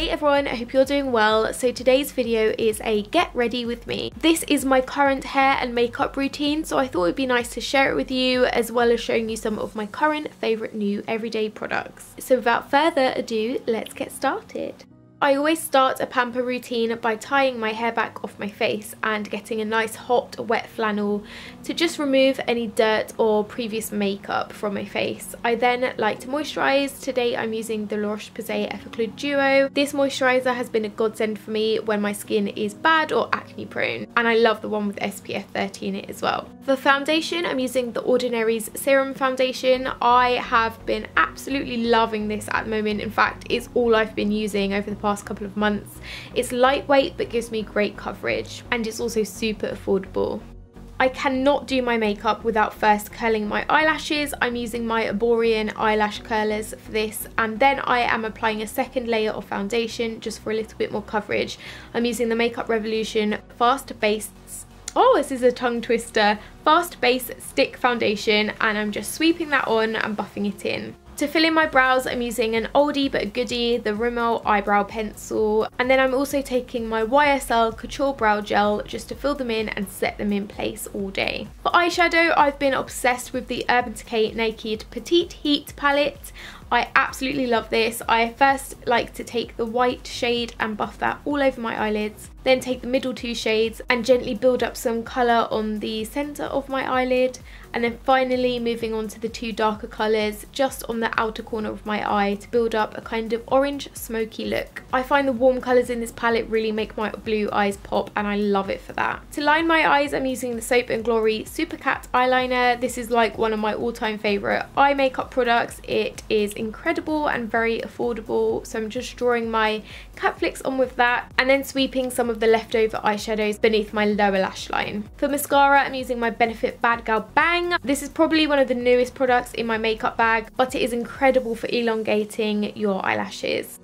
Hey everyone, I hope you're doing well. So today's video is a get ready with me. This is my current hair and makeup routine, so I thought it would be nice to share it with you as well as showing you some of my current favourite new everyday products. So without further ado, let's get started. I always start a pamper routine by tying my hair back off my face and getting a nice hot wet flannel to just remove any dirt or previous makeup from my face. I then like to moisturise. Today I'm using the Roche Posay Effaclar Duo. This moisturiser has been a godsend for me when my skin is bad or acne prone, and I love the one with SPF 30 in it as well. For foundation, I'm using the Ordinary's Serum Foundation. I have been absolutely loving this at the moment. In fact, it's all I've been using over the past couple of months. It's lightweight but gives me great coverage, and it's also super affordable. I cannot do my makeup without first curling my eyelashes. I'm using my Erborian eyelash curlers for this, and then I am applying a second layer of foundation just for a little bit more coverage. I'm using the Makeup Revolution Fast Base, this is a tongue twister, Fast Base Stick Foundation, and I'm just sweeping that on and buffing it in. To fill in my brows, I'm using an oldie but a goodie, the Rimmel Eyebrow Pencil, and then I'm also taking my YSL Couture Brow Gel just to fill them in and set them in place all day. For eyeshadow, I've been obsessed with the Urban Decay Naked Petite Heat palette. I absolutely love this. I first like to take the white shade and buff that all over my eyelids, then take the middle two shades and gently build up some colour on the centre of my eyelid, and then finally moving on to the two darker colours just on the outer corner of my eye to build up a kind of orange smoky look. I find the warm colours in this palette really make my blue eyes pop, and I love it for that. To line my eyes, I'm using the Soap & Glory Supercat eyeliner. This is like one of my all-time favourite eye makeup products. It is incredible and very affordable, so I'm just drawing my cat flicks on with that and then sweeping some of the leftover eyeshadows beneath my lower lash line. For mascara, I'm using my Benefit Bad Gal Bang. This is probably one of the newest products in my makeup bag, but it is incredible for elongating your eyelashes.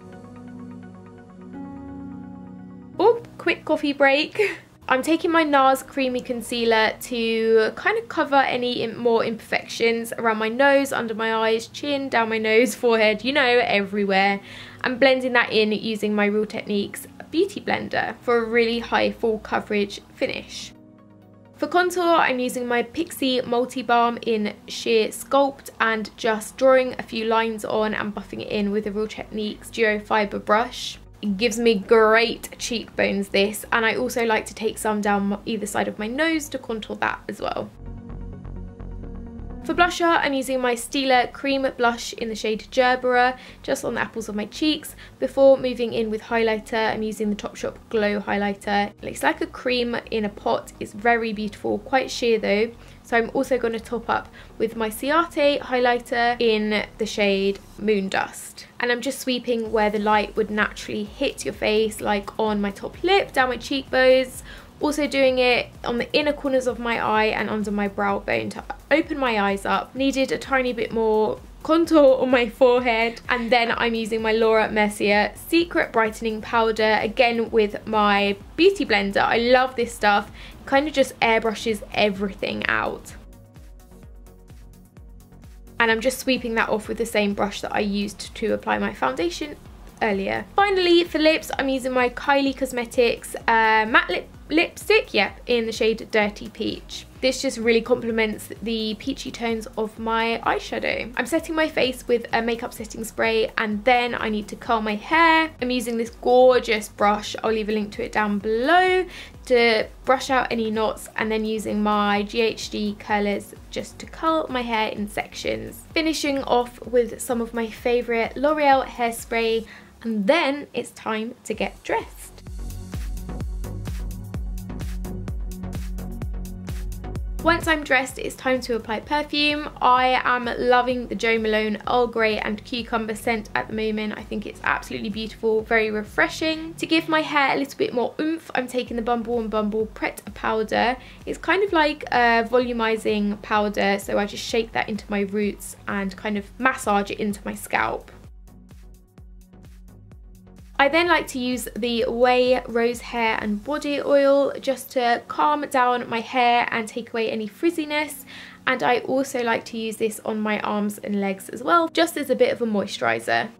Oh, quick coffee break. I'm taking my NARS Creamy Concealer to kind of cover any more imperfections around my nose, under my eyes, chin, down my nose, forehead, you know, everywhere. I'm blending that in using my Real Techniques Beauty Blender for a really high full coverage finish. For contour, I'm using my Pixi Multibalm in sheer Scuplt and just drawing a few lines on and buffing it in with a Real Techniques Duo Fibre brush. It gives me great cheekbones, this, and I also like to take some down either side of my nose to contour that as well. For blusher, I'm using my Stila Cream Blush in the shade Gerbera just on the apples of my cheeks. Before moving in with highlighter, I'm using the Topshop Glow Highlighter. It looks like a cream in a pot. It's very beautiful, quite sheer though. So I'm also going to top up with my Ciate highlighter in the shade Moon Dust. And I'm just sweeping where the light would naturally hit your face, like on my top lip, down my cheekbones. Also doing it on the inner corners of my eye and under my brow bone to open my eyes up. Needed a tiny bit more contour on my forehead, and then I'm using my Laura Mercier Secret Brightening Powder, again with my Beauty Blender. I love this stuff. It kind of just airbrushes everything out. And I'm just sweeping that off with the same brush that I used to apply my foundation earlier. Finally, for lips, I'm using my Kylie Cosmetics matte lipstick, in the shade Dirty Peach. This just really complements the peachy tones of my eyeshadow. I'm setting my face with a makeup setting spray, and then I need to curl my hair. I'm using this gorgeous brush, I'll leave a link to it down below, to brush out any knots, and then using my GHD curlers just to curl my hair in sections. Finishing off with some of my favourite L'Oreal hairspray, and then it's time to get dressed. Once I'm dressed, it's time to apply perfume. I am loving the Jo Malone Earl Grey and Cucumber scent at the moment. I think it's absolutely beautiful, very refreshing. To give my hair a little bit more oomph, I'm taking the Bumble Pret powder. It's kind of like a volumizing powder, so I just shake that into my roots and kind of massage it into my scalp. I then like to use the Ouai Rose Hair and Body Oil just to calm down my hair and take away any frizziness. And I also like to use this on my arms and legs as well, just as a bit of a moisturiser.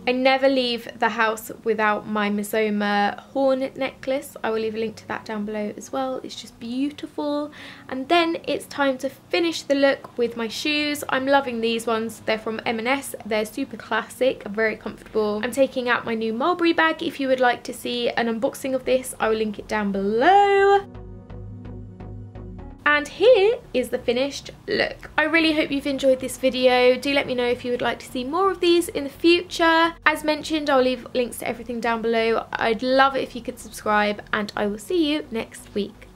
I never leave the house without my Masoma horn necklace. I will leave a link to that down below as well. It's just beautiful. And then it's time to finish the look with my shoes. I'm loving these ones. They're from M&S. They're super classic, very comfortable. I'm taking out my new Mulberry bag. If you would like to see an unboxing of this, I will link it down below. And here is the finished look. I really hope you've enjoyed this video. Do let me know if you would like to see more of these in the future. As mentioned, I'll leave links to everything down below. I'd love it if you could subscribe, and I will see you next week.